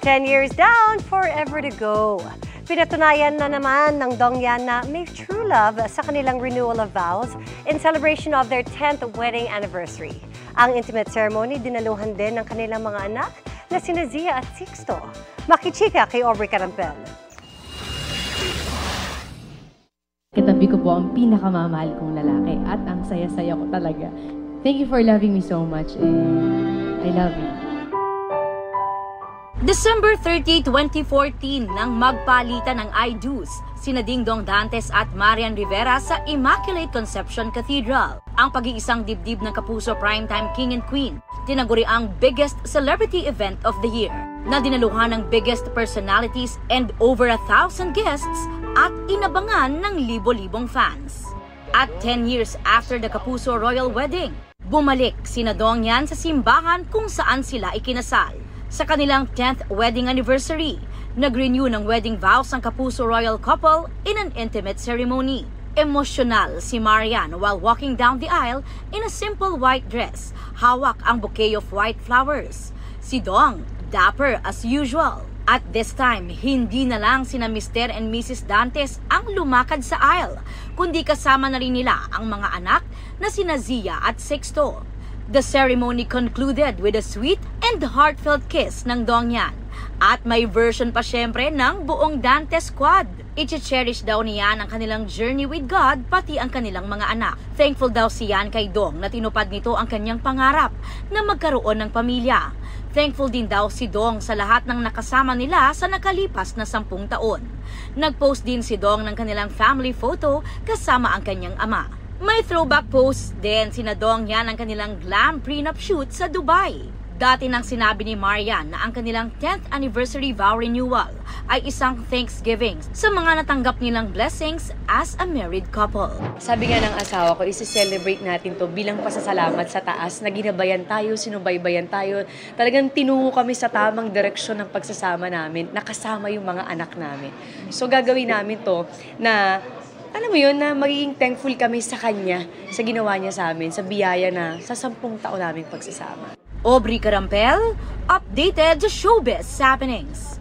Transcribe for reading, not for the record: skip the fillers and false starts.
10 years down, forever to go. Pinatunayan na naman ng Dongyan na may true love sa kanilang renewal of vows in celebration of their 10th wedding anniversary. Ang intimate ceremony dinaluhan din ng kanilang mga anak na sina Zia at Sixto. Makichika kay Aubrey Carampel. Katabi ko po ang pinakamamahal kong lalaki at ang saya-saya ko talaga. Thank you for loving me so much and I love you. December 30, 2014 nang magpalitan ng I-Do's sina Ding Dong Dantes at Marian Rivera sa Immaculate Conception Cathedral. Ang pag-iisang dibdib ng Kapuso Primetime King and Queen, tinaguri ang biggest celebrity event of the year, na dinaluhan ng biggest personalities and over 1,000 guests at inabangan ng libo-libong fans. At 10 years after the Kapuso Royal Wedding, bumalik sina Dongyan sa simbahan kung saan sila ikinasal. Sa kanilang 10th wedding anniversary, nag-renew ng wedding vows ang Kapuso Royal couple in an intimate ceremony. Emosyonal si Marian while walking down the aisle in a simple white dress, hawak ang bouquet of white flowers. Si Dong, dapper as usual. At this time, hindi na lang sina Mr. and Mrs. Dantes ang lumakad sa aisle, kundi kasama na rin nila ang mga anak na sina Zia at Sixto. The ceremony concluded with a sweet and heartfelt kiss ng Dongyan. At may version pa syempre ng buong Dantes squad. I-cherish daw niyan ang kanilang journey with God pati ang kanilang mga anak. Thankful daw siyan kay Dong na tinupad nito ang kanyang pangarap na magkaroon ng pamilya. Thankful din daw si Dong sa lahat ng nakasama nila sa nakalipas na 10 taon. Nag-post din si Dong ng kanilang family photo kasama ang kanyang ama. May throwback post din sina Dongyan ang kanilang glam prenup shoot sa Dubai. Dati nang sinabi ni Marian na ang kanilang 10th anniversary vow renewal ay isang thanksgiving sa mga natanggap nilang blessings as a married couple. Sabi nga ng asawa ko, isi-celebrate natin to bilang pasasalamat sa taas na ginabayan tayo, sinubaybayan tayo. Talagang tinungo kami sa tamang direksyon ng pagsasama namin, nakasama yung mga anak namin. So gagawin namin to na alam mo yun, na magiging thankful kami sa kanya, sa ginawa niya sa amin, sa biyaya na sa 10 taon namin pagsasama. Aubrey Carampel, updated showbiz happenings.